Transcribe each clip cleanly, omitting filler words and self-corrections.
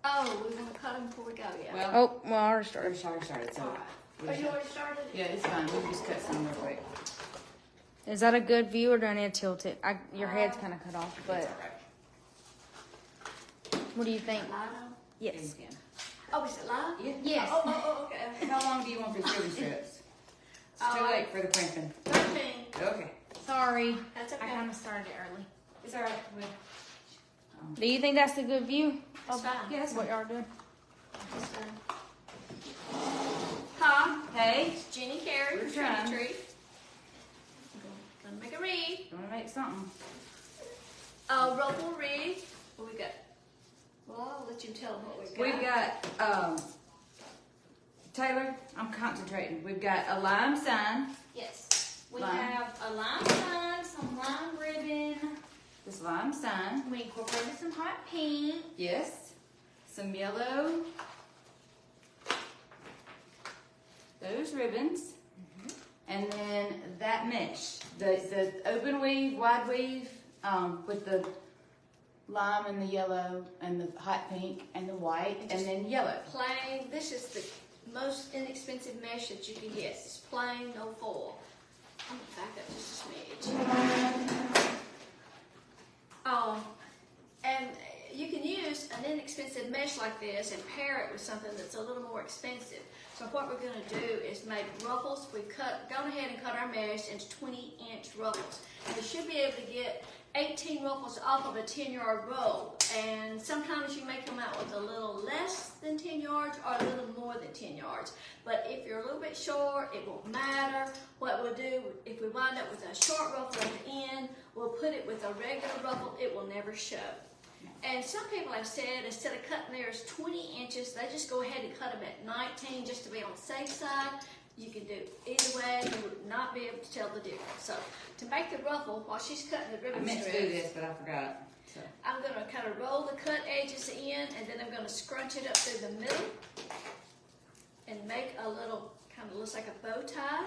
Oh, we want to cut them before we go, yeah. Well, I already started. All right. Oh, you already started? Yeah, it's fine. We can just cut some real quick. Is that a good view or do I need to tilt it? Your head's kind of cut off, but It's all what do you think? Light on? Yes. right. Oh, is it live? Yeah. Yes. Oh, okay. How long do you want these ribbon strips? It's too late for the crimping. 13. Okay. Sorry. That's I okay. kind of started it early. It's all right. Do you think that's a good view? That's fine. Yeah, that's What y'all doing? That's fine. Hi, Hey, it's Jenny Carey We're from trying. Trendy. Gonna make a wreath. you want to make something? Ruffle Wreath. What we got? Well, I'll let you tell them what we got. We've got, Taylor, I'm concentrating. We've got a lime sign. Yes. We Lime. have a lime sign, some lime ribbon. This lime sign. We incorporated some hot pink. Yes. Some yellow. Those ribbons. And then that mesh. The open weave, wide weave, with the lime and the yellow and the hot pink and the white and then yellow. Plain. This is the most inexpensive mesh that you can get. It's plain, no foil. I'm gonna back up just a smidge. And you can use an inexpensive mesh like this and pair it with something that's a little more expensive. So what we're going to do is make ruffles. We've gone ahead and cut our mesh into 20-inch ruffles. And you should be able to get 18 ruffles off of a 10-yard roll. And sometimes you may come out with a little less than 10 yards or a little more than 10 yards. But if you're a little bit short, it won't matter. What we'll do, if we wind up with a short ruffle at the end, we'll put it with a regular ruffle. It will never show. And some people have said instead of cutting theirs 20 inches, they just go ahead and cut them at 19 just to be on the safe side. You can do either way. You would not be able to tell the difference. So to make the ruffle, while she's cutting the I ribbon meant to strips, do this, but I forgot. So. I'm going to kind of roll the cut edges in, and then I'm going to scrunch it up through the middle and make a little, kind of looks like a bow tie.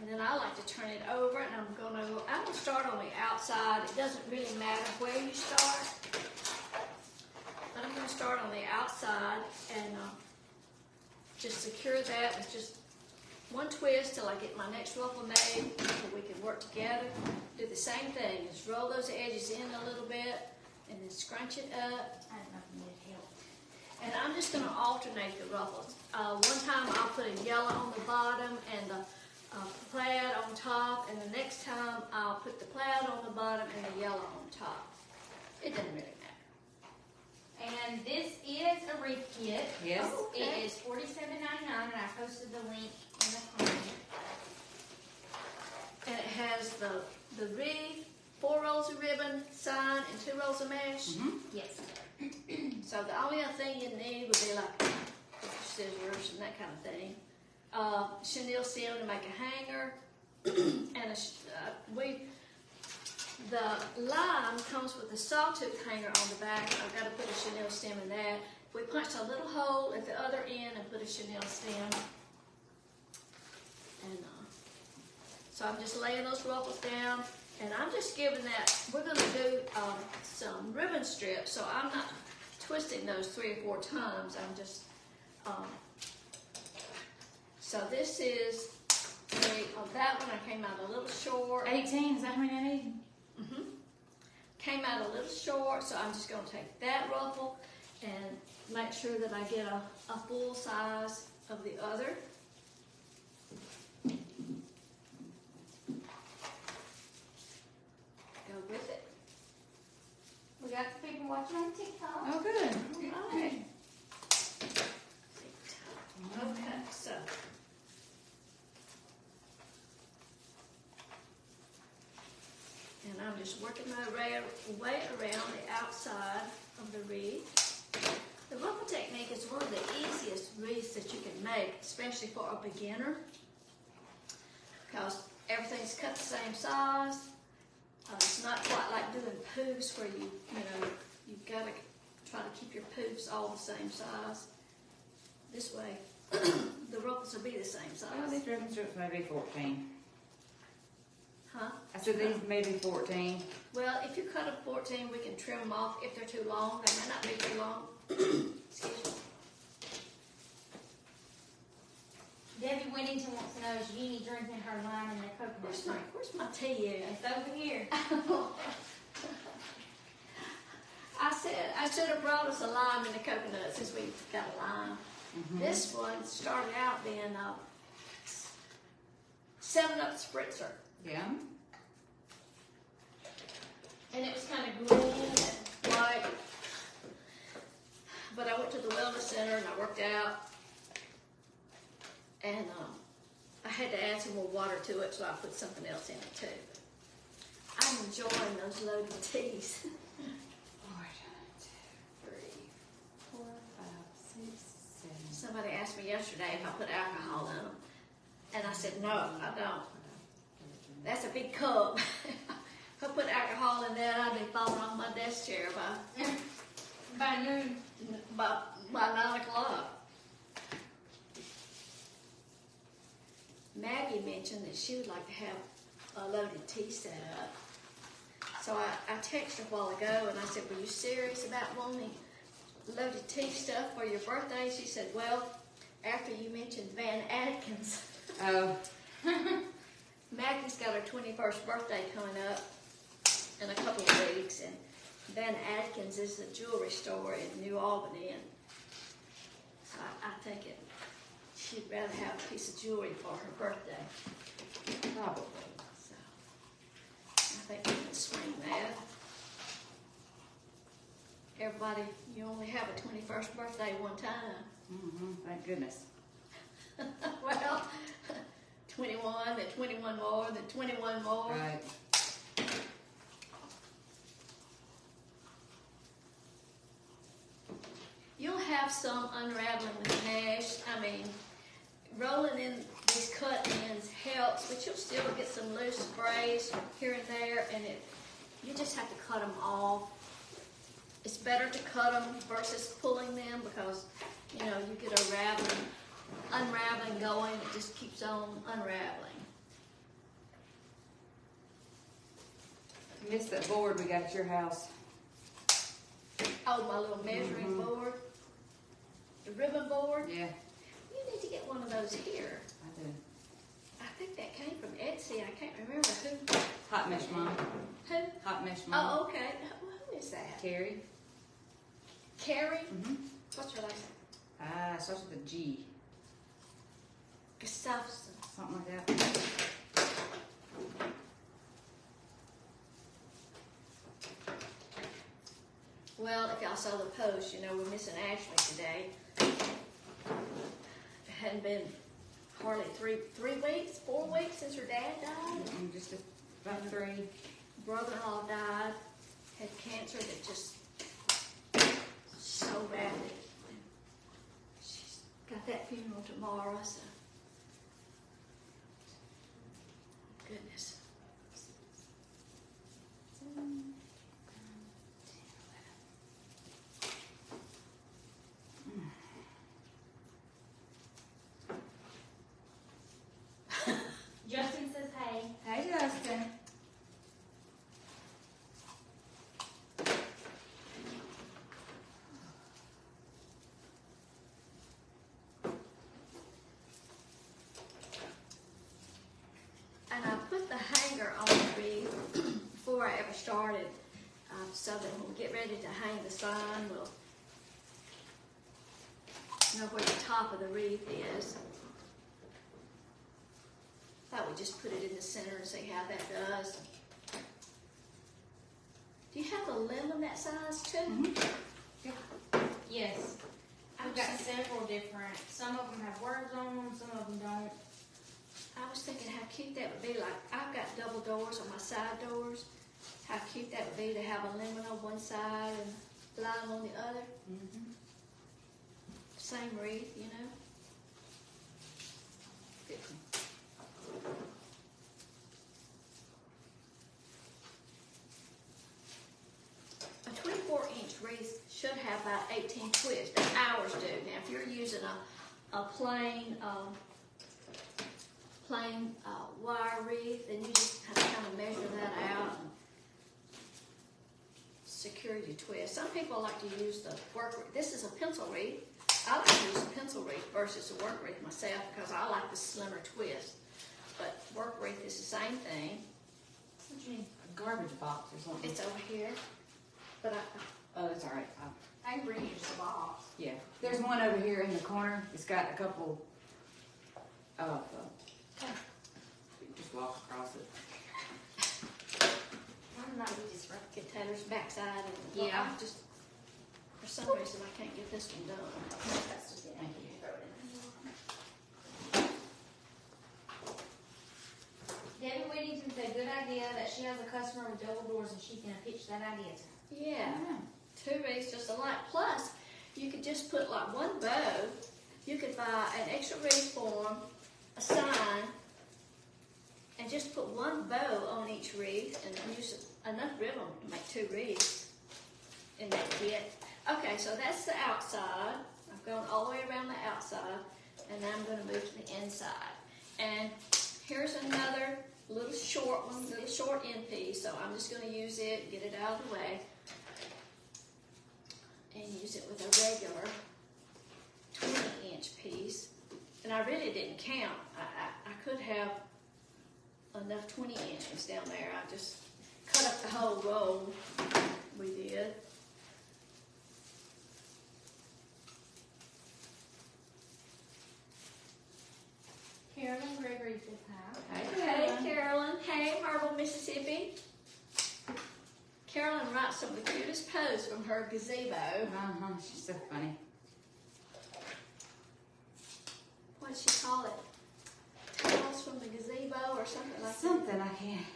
And then I like to turn it over, and I'm going to start on the outside. It doesn't really matter where you start, but I'm going to start on the outside and just secure that with just one twist till I get my next ruffle made so we can work together. Do the same thing, just roll those edges in a little bit and then scrunch it up. I don't know if you need help. And I'm just going to alternate the ruffles. One time I'll put a yellow on the bottom and the plaid on top, and the next time I'll put the plaid on the bottom and the yellow on top. It doesn't really matter. And this is a wreath kit. Yes. Oh, okay. It is $47.99, and I posted the link in the comment. And it has the wreath, 4 rolls of ribbon, sign, and 2 rolls of mesh. Yes. So the only other thing you need would be like scissors and that kind of thing. Chenille stem to make a hanger, and the lime comes with a sawtooth hanger on the back. I've got to put a chenille stem in that. We punched a little hole at the other end and put a chenille stem. And so I'm just laying those ruffles down, and I'm just giving that. We're going to do some ribbon strips, so I'm not twisting those 3 or 4 times. I'm just so this is that one I came out a little short. 18, is that how many I need? Came out a little short, so I'm just going to take that ruffle and make sure that I get a full size of the other. Go with it. We got the people watching on TikTok. Oh, good. All right. Okay, so. And I'm just working my way around the outside of the wreath. The ruffle technique is one of the easiest wreaths that you can make, especially for a beginner, because everything's cut the same size. It's not quite like doing poofs where you've got to try to keep your poofs all the same size. This way, the ruffles will be the same size. Well, these ribbon strips may be 14. Huh? I said these may be 14. Well, if you cut a 14, we can trim them off if they're too long. They may not be too long. Excuse me. Debbie Whittington wants to know, is Jeannie drinking her lime and the coconut? Where's my tea at? It's over here. I should have brought us a lime and a coconut since we got a lime. This one started out being 7-Up spritzer. Yeah. And it was kind of green and white. But I went to the wellness center and I worked out. And I had to add some more water to it, so I put something else in it too. I'm enjoying those loaded teas. 4, 5, 6, 7. Somebody asked me yesterday if I put alcohol in them. And I said, no, I don't. That's a big cup. If I put alcohol in that, I'd be falling off my desk chair By noon. by 9 o'clock. Maggie mentioned that she would like to have a loaded tea set up. So I texted her a while ago and I said, were you serious about wanting loaded tea stuff for your birthday? She said, well, after you mentioned Van Atkins. Oh. Maggie's got her 21st birthday coming up in a couple of weeks, and Van Atkins is a jewelry store in New Albany, and so I think she'd rather have a piece of jewelry for her birthday. Probably. So I think we can swing that. Everybody, you only have a 21st birthday one time. Thank goodness. Well, 21, then 21 more, then 21 more. Right. You'll have some unraveling with mesh. I mean, rolling in these cut ends helps, but you'll still get some loose sprays here and there, and you just have to cut them off. It's better to cut them versus pulling them because, you know, you get unraveling going. It just keeps on unraveling. I missed that board we got at your house. Oh, my little measuring board. The ribbon board. Yeah, You need to get one of those here. I do. I think that came from Etsy. I can't remember who. Hot mesh mom. Who? Hot mesh mom. Oh, okay. Who is that? Carrie. Carrie? What's her last name? Starts with a G. Gustafson. Something like that. Well, if y'all saw the post, you know we're missing Ashley today. It hadn't been hardly 3 weeks, 4 weeks since her dad died. Just about 3. Brother-in-law died, had cancer that just so badly. She's got that funeral tomorrow, so goodness. Justin says hey. Hey, Justin. And I put the hanger on the wreath before I ever started, so that when we get ready to hang the sign, we'll know where the top of the wreath is. Thought we'd just put it in the center and see how that does. Do you have a lemon that size too? Yes. I've got several different. Some of them have words on them, some of them don't. I was thinking how cute that would be. Like, I've got double doors on my side doors. How cute that would be to have a lemon on one side and lime on the other. Same wreath, you know. Good. A 24-inch wreath should have about 18 twists, and ours do. Now, if you're using a plain wire wreath, then you just have to kind of measure that out. security twist. Some people like to use the work. This is a pencil wreath. I like to use a pencil wreath versus a work wreath myself because I like the slimmer twist. But work wreath is the same thing. What do you need? A garbage box or something? It's over here. But Oh, it's all right. I can reuse the box. Yeah. There's one over here in the corner. It's got a couple of, just walk across it. Why not we just get Taylor's backside and Yeah. I just for some reason I can't get this one done. That's just it. Thank you. Debbie Whittington said, good idea that she has a customer with double doors and she can pitch that idea to her. Yeah. Two wreaths just alike. Plus, you could just put like one bow. You could buy an extra wreath form, a sign, and just put one bow on each wreath and use enough ribbon to make two wreaths in that kit. Okay, so that's the outside. I've gone all the way around the outside, and now I'm going to move to the inside. And here's another little short one, little short end piece. So I'm just going to use it, get it out of the way, and use it with a regular 20-inch piece. And I really didn't count. I could have enough 20 inches down there. I just cut up the whole roll. We did. Carolyn Gregory says hi. Hey, Carolyn. Hey, Marble, Mississippi. Carolyn writes some of the cutest posts from her gazebo. She's so funny. What'd she call it? Tales from the gazebo or something like that? Something I can't.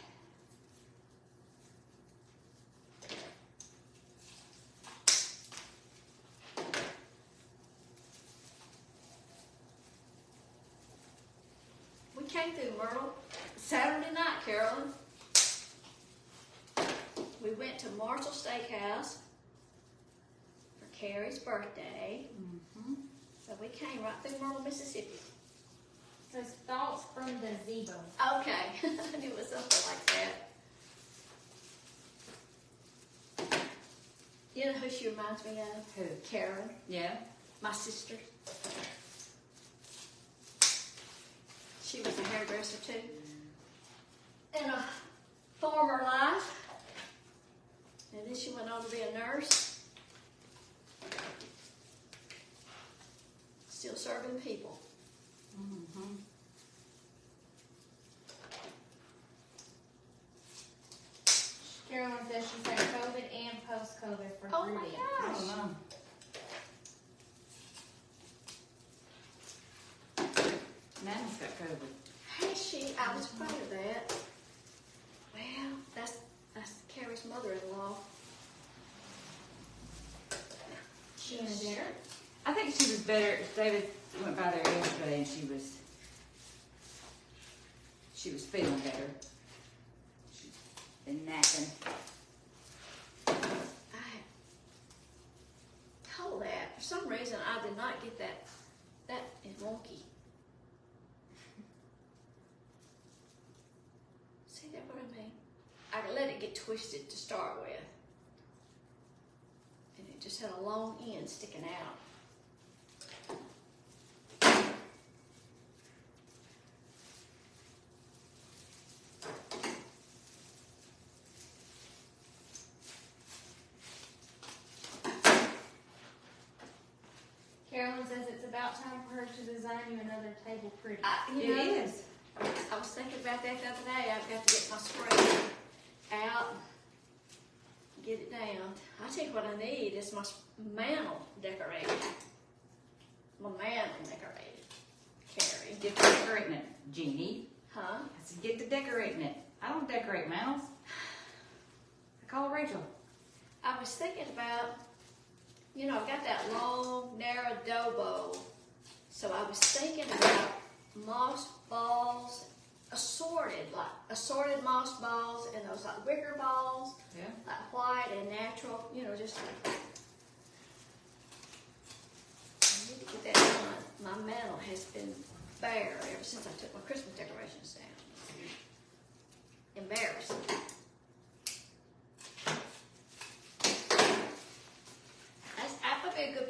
We came through Myrtle Saturday night, Carolyn. We went to Marshall Steakhouse for Carrie's birthday. So we came right through Myrtle, Mississippi. Says thoughts from the gazebo. Okay, I knew it was something like that. You know who she reminds me of? Who? Karen, Yeah. my sister. She was a hairdresser too. In a former life. And then she went on to be a nurse. Still serving people. Carolyn says she's had COVID and post-COVID for Oh 3 my days. gosh. Oh, no. Nana's got COVID. Hey, I was afraid of that. Well, that's Carrie's mother-in-law. She in a dinner? I think she was better. David went by there yesterday and she was feeling better. She's been napping. I had told that. For some reason, I did not get that. That is wonky. See that what I mean? I let it get twisted to start with. And it just had a long end sticking out. Carolyn says it's about time for her to design you another table pretty. You know, It is. I was thinking about that the other day. I've got to get my spray out and get it down. I tell you what I need is my mantle decorated. My mantle decorated. Carrie. Get to decorating it, Jeannie. Huh? I said, get to decorating it. I don't decorate mantles. I call Rachel. I was thinking about, you know, I've got that long, narrow dough bowl. So I was thinking about moss balls, assorted moss balls, and those like wicker balls, Yeah. like white and natural, you know, just like. I need to get that done. My mantle has been bare ever since I took my Christmas decorations down. Embarrassing.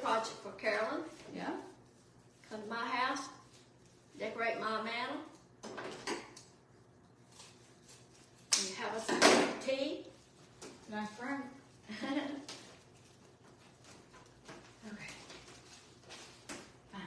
project for Carolyn. Yeah. Come to my house, decorate my mantle. And you have us a cup of tea. Nice friend. Okay. Fine.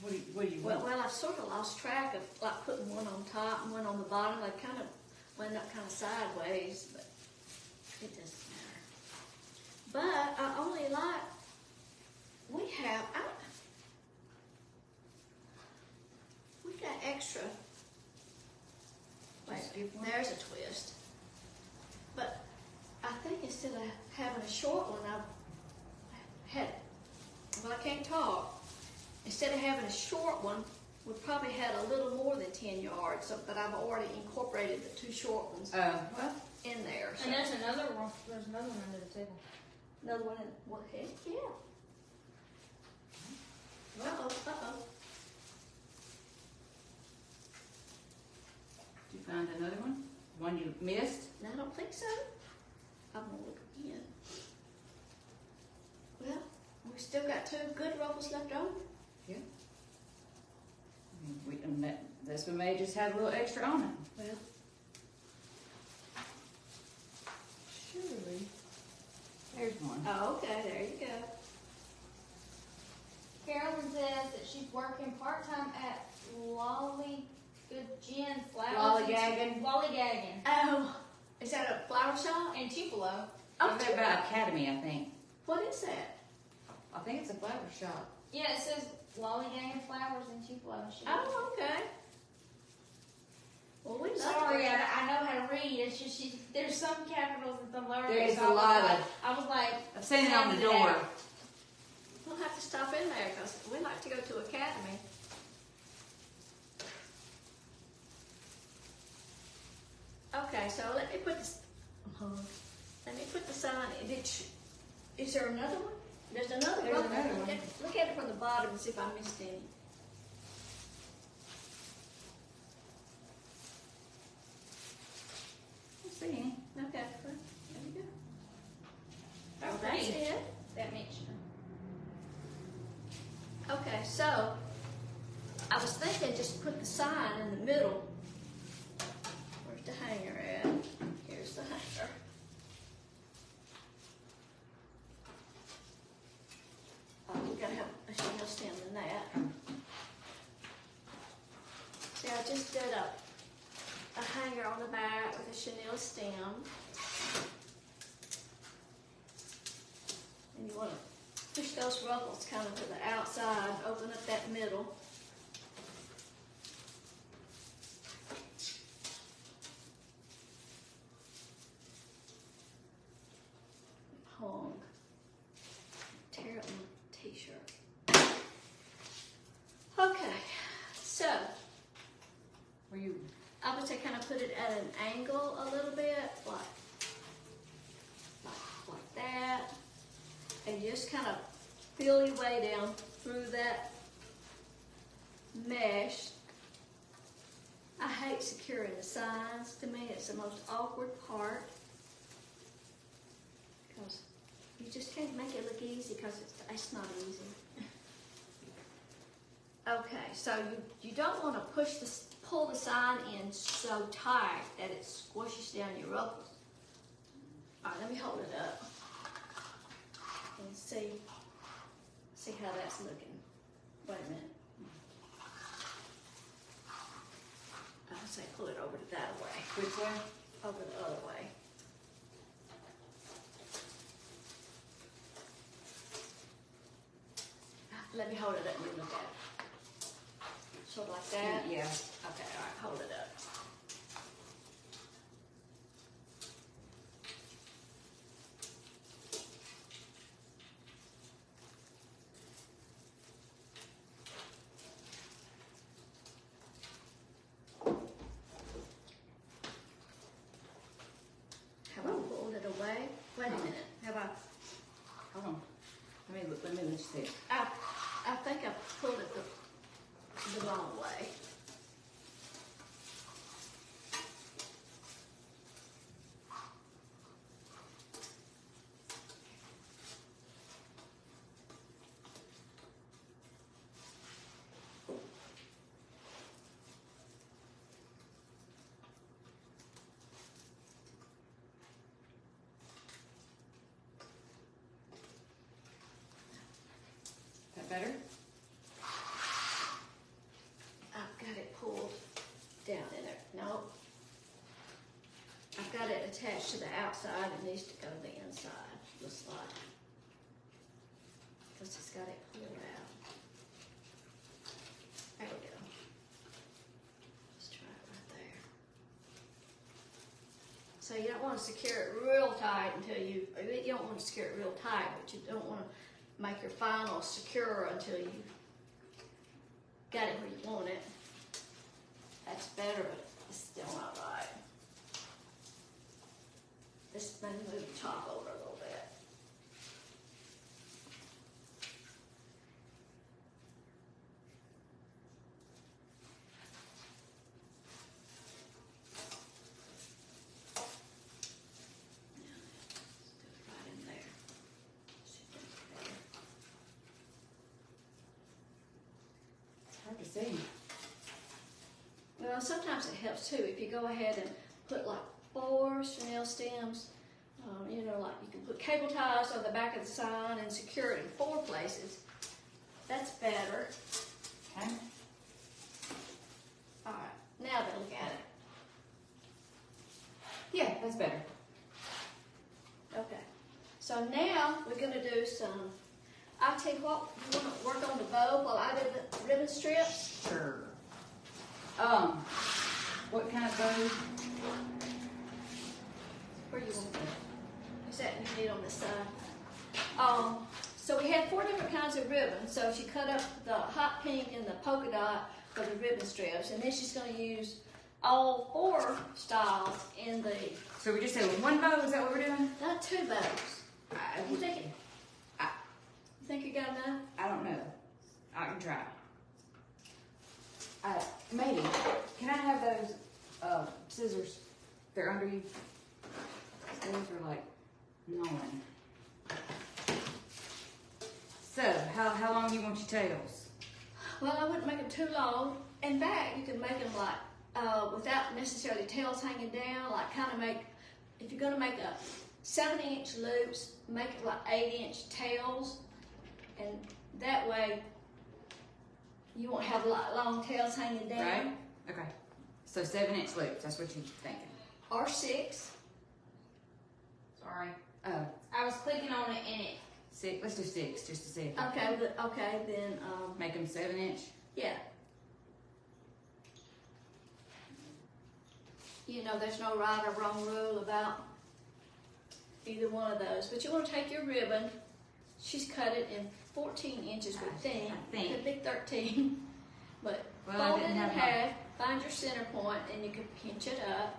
What do you want? Well, I've sort of lost track of like putting one on top and one on the bottom. They kind of went up kind of sideways, but it doesn't matter. But I only like, we got extra. Wait, Skip one? there's a twist. But I think instead of having a short one, I've had, well, I can't talk. Instead of having a short one, we probably had a little more than 10 yards, but I've already incorporated the two short ones Well, in there. So. And there's another one. There's another one under the table. Another one in what heck? Yeah. Uh-oh, uh-oh. did you find another one? One you missed? No, I don't think so. I'm gonna look again. Well, we still got two good ruffles left over. Yeah. And this one may just have a little extra on it. Well, surely. There's one. Oh, okay, there you go. Carolyn says that she's working part-time at Lollygagging. Lollygagging Oh, is that a flower shop? in Tupelo. Oh, They're about Academy, I think. what is that? I think it's a flower shop. Yeah, it says Lollygagging Flowers in Tupelo. Oh, okay. Well, we love Sorry, that. I know how to read. It's just there's some capitals and some lowercase. There is so a lot of. I was like, I've seen it on the sounding door. out. We'll have to stop in there because we like to go to Academy. Okay, so let me put this. Let me put the sign in. Is there another one? There's another There's one. another one. Look at it from the bottom and see if I missed any. Let's see. Okay, there you go. That's Oh, that's pretty. it. That makes you. Okay, so I was thinking just put the sign in the middle. Where's the hanger at? Here's the hanger. Oh, we gotta have a chenille stem in that. See, I just did a hanger on the back with a chenille stem. And you want to push those ruffles kind of to the outside, open up that middle. Hung. Tear up my t-shirt. Okay, so Were you? I would say kind of put it at an angle a little bit, like that. And just kind of feel your way down through that mesh. I hate securing the signs. To me, it's the most awkward part. Because you just can't make it look easy because it's not easy. Okay, so you don't want to pull the sign in so tight that it squishes down your ruffles. All right, let me hold it up and see how that's looking. Wait a minute. I would say pull it over to that way. Which way? Over the other way. Let me hold it up and you look at it. Sort of like that? Yeah. Okay, all right, hold it up. How about Let me just see. I think I pulled it the wrong way. Better? I've got it pulled down in there. No. I've got it attached to the outside. It needs to go to the inside. Looks like. Because it's got it pulled out. There we go. Let's try it right there. So you don't want to secure it real tight until you don't want to secure it real tight, but you don't want to make your final secure until you got it where you want it. That's better, but it's still not right. This may move the top over a little bit. Hard to see. Well, sometimes it helps too if you go ahead and put like 4 chenille stems. You know, like you can put cable ties on the back of the sign and secure it in 4 places. That's better. Okay. All right, now then look at it. Yeah, that's better. Okay. So now we're going to do some. I'll tell you what. You want to work on the bow while I do the ribbon strips. Sure. What kind of bow? Where you want it? Is that you need on this side? So we had 4 different kinds of ribbon. So she cut up the hot pink and the polka dot for the ribbon strips, and then she's going to use all 4 styles in the. So we just said 1 bow. Is that what we're doing? Not 2 bows. You think you got enough? I don't know. I can try. Maybe. Can I have those scissors? They're under you. Those are like gnawing. So, how long do you want your tails? Well, I wouldn't make them too long. In fact, you can make them like without necessarily tails hanging down. Like kind of make, if you're gonna make a 7-inch loops, make it like 8-inch tails, and that way you won't have like long tails hanging down. Right? Okay. So 7-inch loops, that's what you're thinking. Or 6. Sorry. Oh, I was clicking on it and it. 6. Let's do 6 just to see if Okay, then make them 7-inch. yeah. You know, there's no right or wrong rule about either one of those. But you want to take your ribbon. She's cut it in 14 inches, we think. I think. It could be 13. But Well, I fold it didn't in have half, find your center point, and you can pinch it up.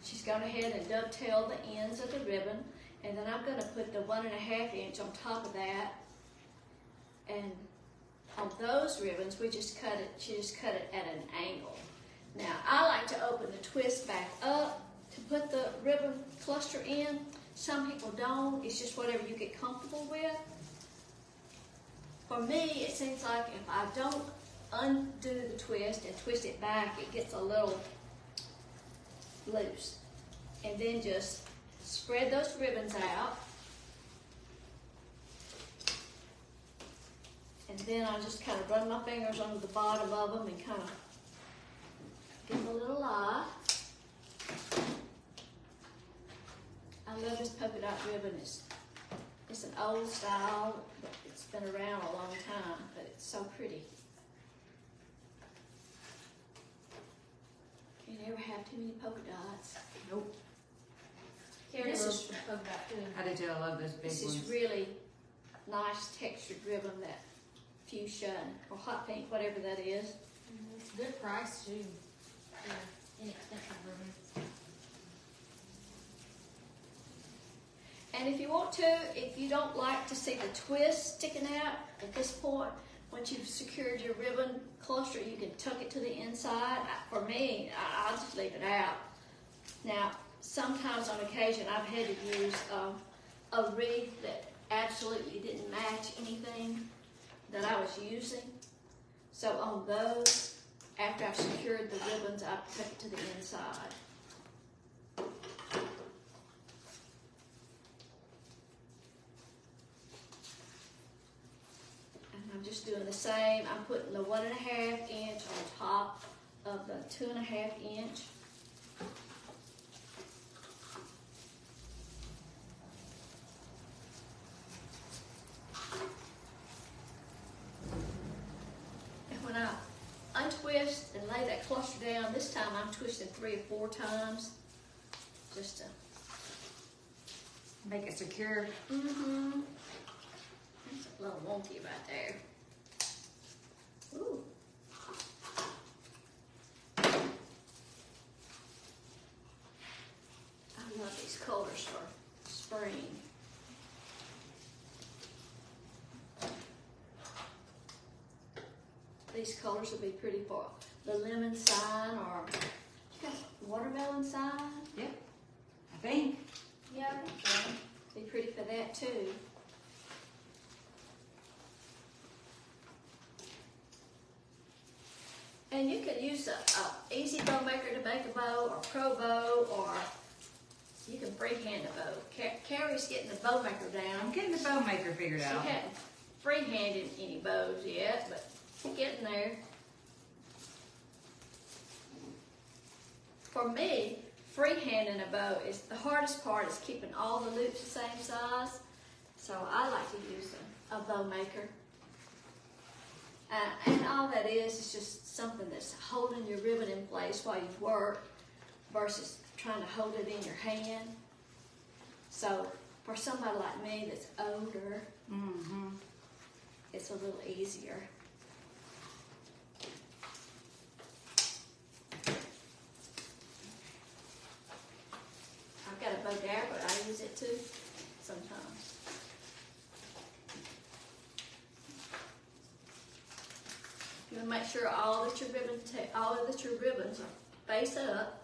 She's gone ahead and dovetail the ends of the ribbon. And then I'm going to put the 1.5 inch on top of that. And on those ribbons, she just cut it at an angle. Now, I like to open the twist back up to put the ribbon cluster in. Some people don't. It's just whatever you get comfortable with. For me, it seems like if I don't undo the twist and twist it back, it gets a little loose. And then just spread those ribbons out. And then I just kind of run my fingers under the bottom of them and kind of give them a little lie. I love this polka dot ribbon. It's an old style, but it's been around a long time, but it's so pretty. You never have too many polka dots. Nope. Carrie This loves is- the polka dot too. I do too. I love those big This ones. is really nice textured ribbon, that fuchsia or hot pink, whatever that is. It's a good price too. Yeah, inexpensive ribbon. And if you want to, if you don't like to see the twist sticking out at this point, once you've secured your ribbon cluster, you can tuck it to the inside. For me, I'll just leave it out. Now, sometimes on occasion, I've had to use a wreath that absolutely didn't match anything that I was using. So on those, after I've secured the ribbons, I tuck it to the inside. And I'm just doing the same. I'm putting the 1.5 inch on top of the 2.5 inch. When I untwist and lay that cluster down, this time I'm twisting 3 or 4 times just to Make it secure. Mm-hmm. That's a little wonky right there. Ooh. I love these colors for spring. These colors will be pretty for the lemon sign, or you got watermelon sign. Yep, I think. Yeah, I think so. Be pretty for that too. And you could use a easy bow maker to make a bow, or pro bow, or you can freehand a bow. Carrie's getting the bow maker down. I'm getting the bow maker figured She out. hadn't freehanded any bows yet, but getting there. For me, freehanding a bow is the hardest part, is keeping all the loops the same size. So I like to use a bow maker. And all that is just something that's holding your ribbon in place while you work versus trying to hold it in your hand. So for somebody like me that's older, it's a little easier. I've got a bow there, but I use it too sometimes. You want to make sure all that your ribbons are face up.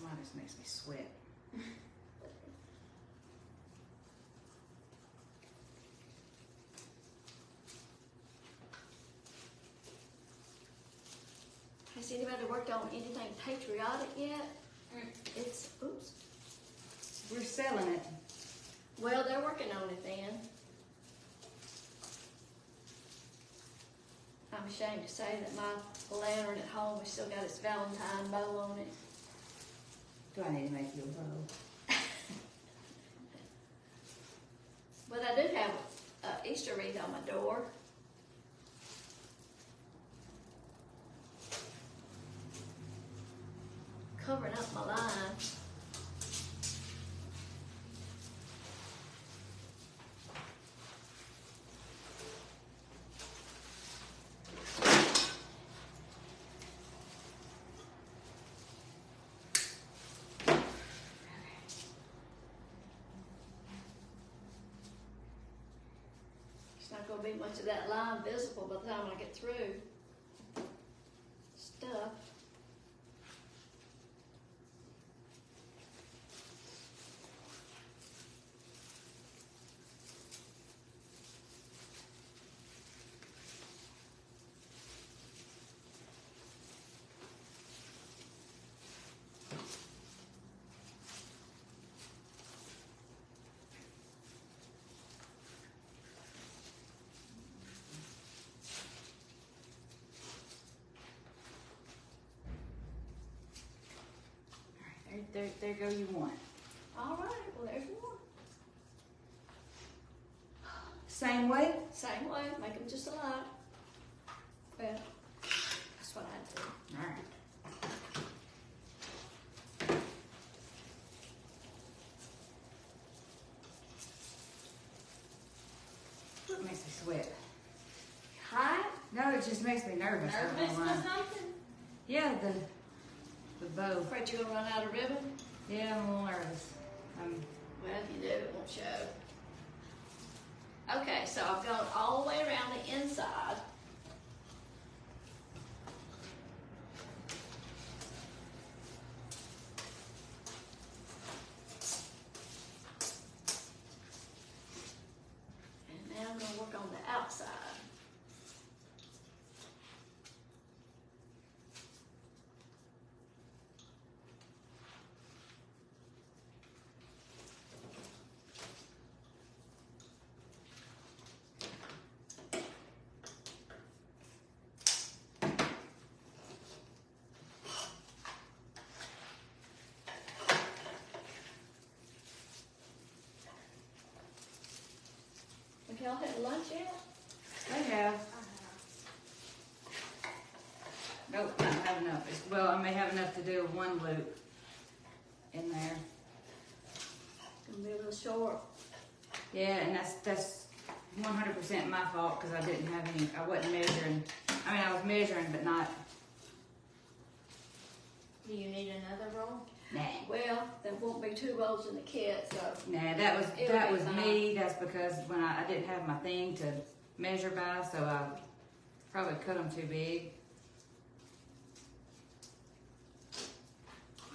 Oh, this makes me sweat. Has anybody worked on anything patriotic yet? It's, oops. We're selling it. Well, they're working on it then. I'm ashamed to say that my lantern at home has still got its Valentine bow on it. Do I need to make you a bow? But I do have an Easter wreath on my door. Covering up my line. It's not going to be much of that line visible by the time I get through. Stuff. There go you one. All right, well there's one. Same way? Same way, make them just alike. Well, that's what I do. All right. makes me sweat. Hot? No, it just makes me nervous. I don't know Nervous why. or something? Yeah, the bow. Afraid you're gonna run out of ribbon? Yeah, I'm a little nervous. Well, if you do, it won't show. Okay, so I've gone all the way around the inside. And now I'm gonna work on the outside. Have y'all had lunch yet? I have. Nope, I don't have enough. Well, I may have enough to do one loop in there. Gonna be a little short. Yeah, and that's 100% my fault because I didn't have any. I wasn't measuring. I mean, I was measuring, but not. Do you need another roll? Nah. Well, there won't be 2 rolls in the kit, so. Nah, that was It'll be me. That's because when I didn't have my thing to measure by, so I probably cut them too big.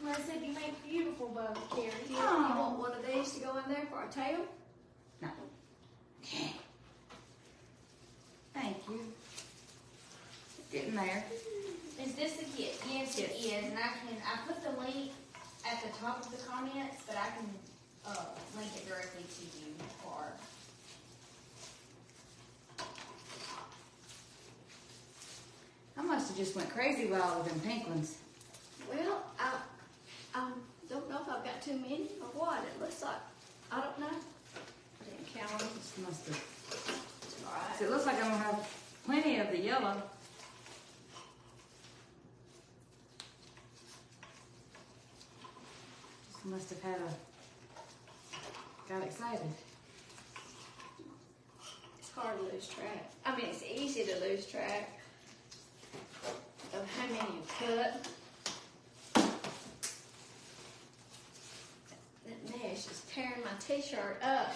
Well, I said you make beautiful bows, Carrie. You want one of these to go in there for a tail? No. Thank you. Getting there. Is this the kit? Yes, it is. And I put the link at the top of the comments, but I can link it directly to you for. I must have just went crazy while I was in pink ones. Well, I don't know if I've got too many or what. It looks like, I don't know. I didn't count them. Just must have. It's all right. So it looks like I'm gonna have plenty of the yellow. Just must have had got excited. It's hard to lose track. I mean, it's easy to lose track of how many you cut. That mesh is tearing my t-shirt up.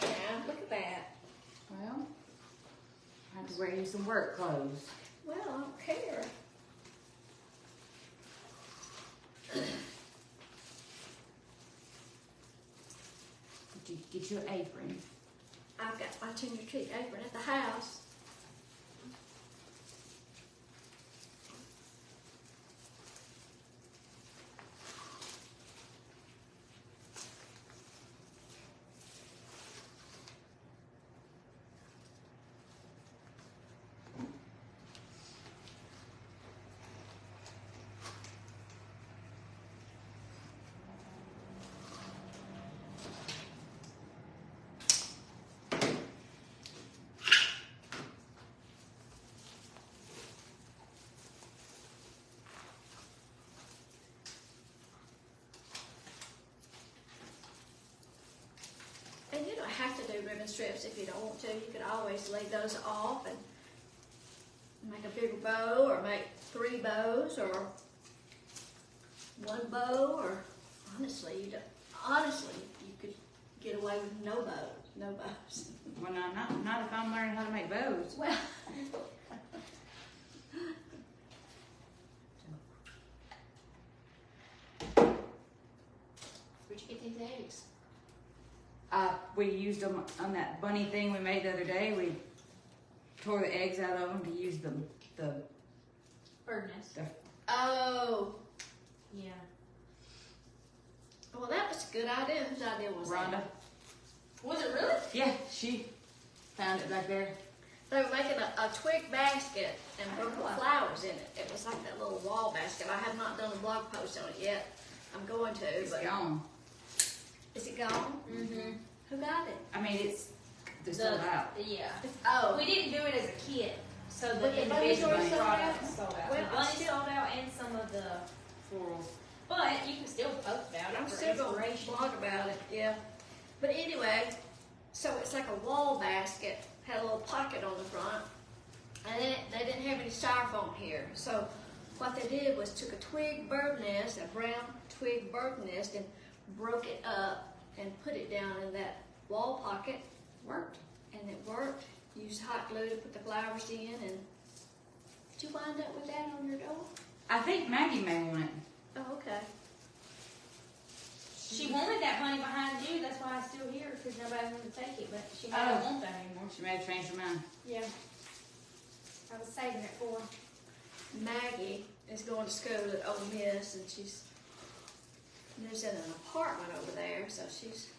Yeah, look at that. Well, I have to wear you some work clothes. Well, I don't care. Did you get your apron? I've got my tender treat apron at the house. And you don't have to do ribbon strips if you don't want to. You could always lay those off and make a bigger bow, or make 3 bows, or 1 bow, or honestly, you could get away with no bows. Well, no, not if I'm learning how to make bows. Well, where'd you get these eggs? We used them on that bunny thing we made the other day. We tore the eggs out of them to use the Bird nest. Oh, Yeah. well, that was a good idea. Whose idea was Rhonda. that? Was it really? Yeah, she found it back there. They were making a twig basket and purple flowers in it. It was like that little wall basket. I have not done a blog post on it yet. I'm going to, It's but gone. is it gone? Mm-hmm. Who got it? I mean, they're sold out. Yeah. Oh, We didn't do it as a kit, so But the the bunnies individual already sold products out? sold out. Well, The I bunnies still- sold out and some of the Florals. But you can still post about it I'm for still going to inspiration. blog about it. Yeah. But anyway, so it's like a wall basket, had a little pocket on the front, and then they didn't have any styrofoam here. So what they did was took a twig bird nest, a brown twig bird nest, and broke it up and put it down in that wall pocket. Worked. And it worked. Used hot glue to put the flowers in, and did you wind up with that on your door? I think Maggie may want it. Oh, okay. She wanted that money behind you, that's why I'm still here, because nobody wanted to take it, but she doesn't want that anymore. She may have changed her mind. Yeah. I was saving it for her. Maggie is going to school at Ole Miss, and she's lives in an apartment over there, so she's.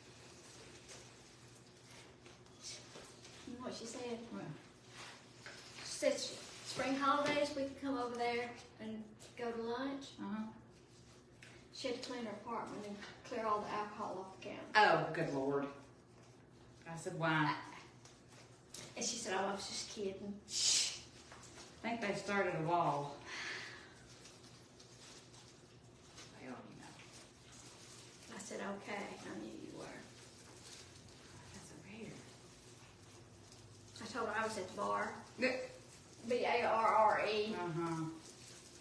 You know what she said? What? She said spring holidays we could come over there and go to lunch. She had to clean her apartment and clear all the alcohol off the counter. Oh, good Lord. I said, why? And she said, "Oh, I was just kidding." I think they started a wall. Well, you know. I said, "Okay, I knew you were." That's over here. I told her I was at the bar. Yeah. BARRE. Uh-huh.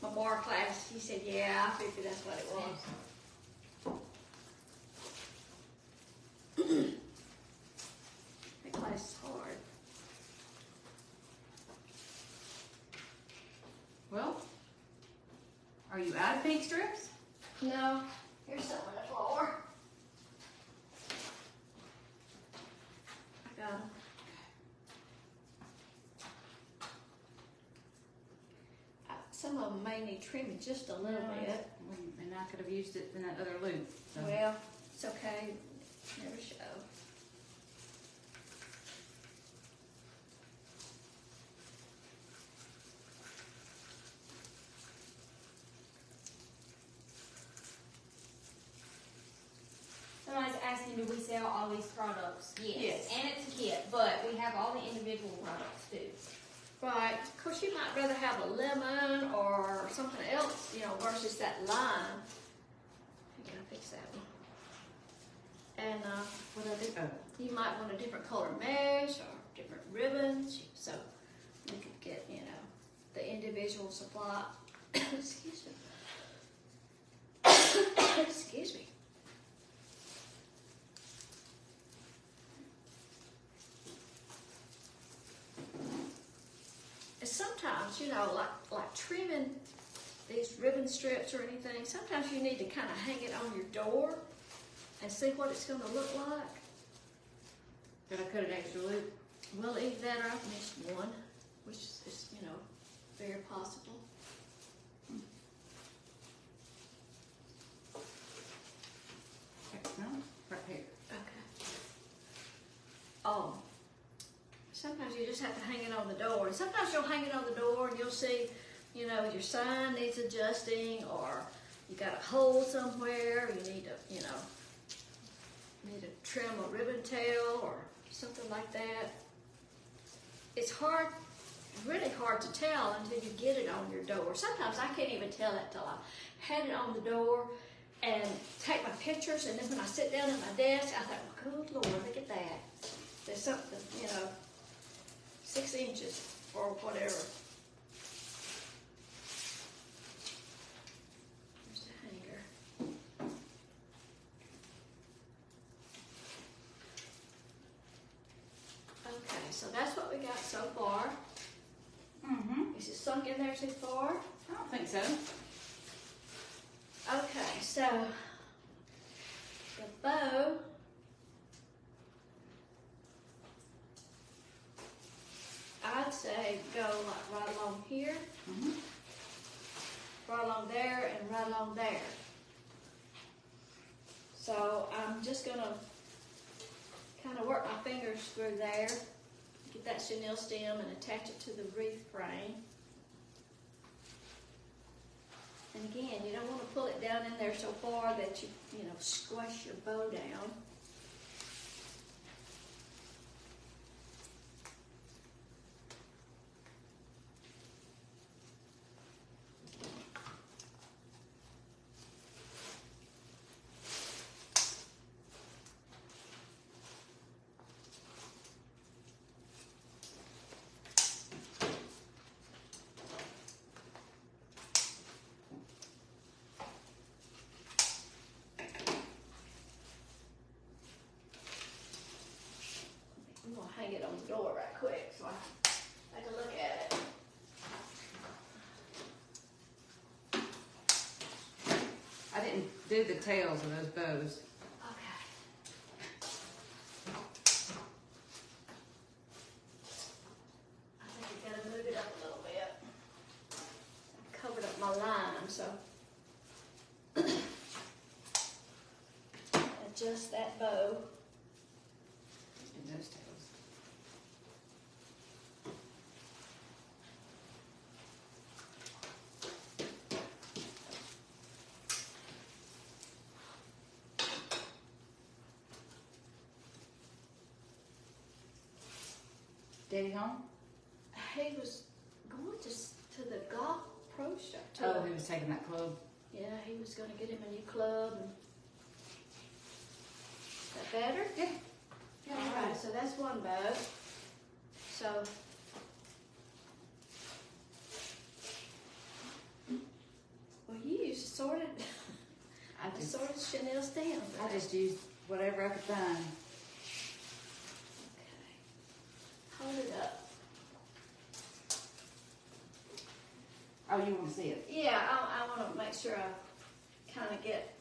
My bar class. He said, "Yeah, I figured that's what it was." That class is hard. Well, are you out of pink strips? No, here's some on the floor. I got 'em. Some of them may need trimming just a little bit. And I could have used it in that other loop. So. Well, it's okay. Never show. Somebody's asking, do we sell all these products? Yes. And it's a kit, but we have all the individual products too. Right. Of course, you might rather have a lemon or something else, versus that lime. I gotta fix that one. And What did I do? Oh. you might want a different color mesh or different ribbons, so you could get, the individual supply. Excuse me. Excuse me. And sometimes, like trimming these ribbon strips or anything, sometimes you need to kind of hang it on your door and see what it's going to look like. Did I cut an extra loop? Well, either that or I've missed one, which is, very possible. No, right here. Okay. Oh. Sometimes you just have to hang it on the door. And sometimes you'll hang it on the door and you'll see, your sign needs adjusting, or you got a hole somewhere, you need to, need to trim a ribbon tail or something like that. It's really hard to tell until you get it on your door. Sometimes I can't even tell that till I had it on the door and take my pictures, and then when I sit down at my desk, I thought, well, good Lord, look at that. There's something, 6 inches or whatever. There's the hanger. Okay, so that's what we got so far. Mm-hmm. Is it sunk in there too far? I don't think so. Okay, so the bow. I'd say go like right along here, Mm-hmm. right along there, and right along there. So I'm just gonna kind of work my fingers through there, get that chenille stem and attach it to the wreath frame. And again, you don't want to pull it down in there so far that you squash your bow down. gonna hang it on the door right quick so I can take a look at it. I didn't do the tails of those bows. Okay. I think I gotta move it up a little bit. I covered up my line, so. Adjust that bow. And those tails. Daddy home? He was going to the golf pro shop. Oh, he was taking that club. Yeah, he was gonna get him a new club. And is that better? Yeah. All right, so that's one bow. So. Well, you used assorted, assorted Chanel stamps. I just used whatever I could find. Okay. Hold it up. Oh, you want to see it? Yeah, I want to make sure I kind of get.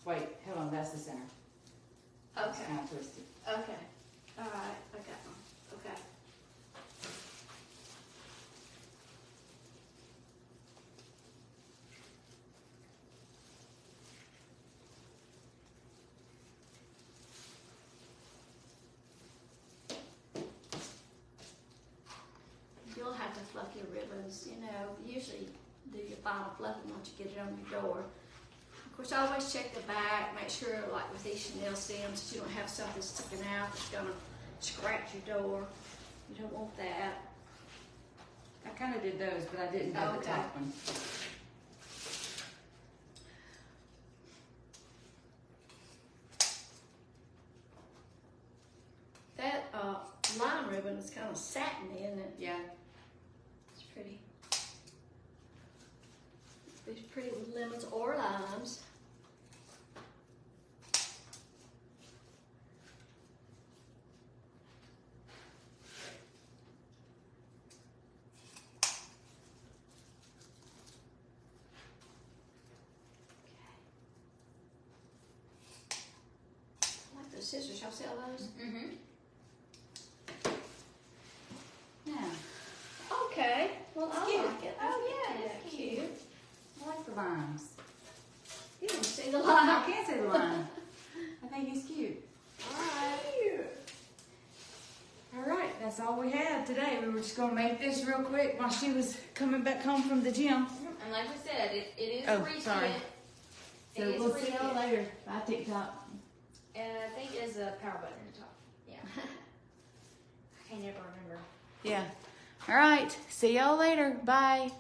Wait, hold on, that's the center. It's Okay. kind of twisted. Okay. All right, I got one. Okay. You'll have to fluff your ribbons, you know. Usually do your final fluffing once you get it on your door. Of course, I always check the back, make sure, like with these Chanel stems, that you don't have something sticking out that's gonna scratch your door. You don't want that. I kind of did those, but I didn't do the Okay. top one. That lime ribbon is kind of satiny, isn't it? Yeah. It's pretty. It's pretty with lemons or limes. I like those scissors. Y'all sell those? Mm-hmm. Yeah. Okay. Well, I cute. like it. Oh, yeah, Yeah, it's cute. cute. I like the limes. You don't see the I lime. can't say the lime. I think he's cute. All right, that's all we had today. We were just gonna make this real quick while she was coming back home from the gym. And like we said, it is Oh, a re-kit. sorry. It So is we'll a see y'all re-kit. later. Bye, TikTok. And I think there's a power button at the top. Yeah. I can never remember. Yeah. All right. See y'all later. Bye.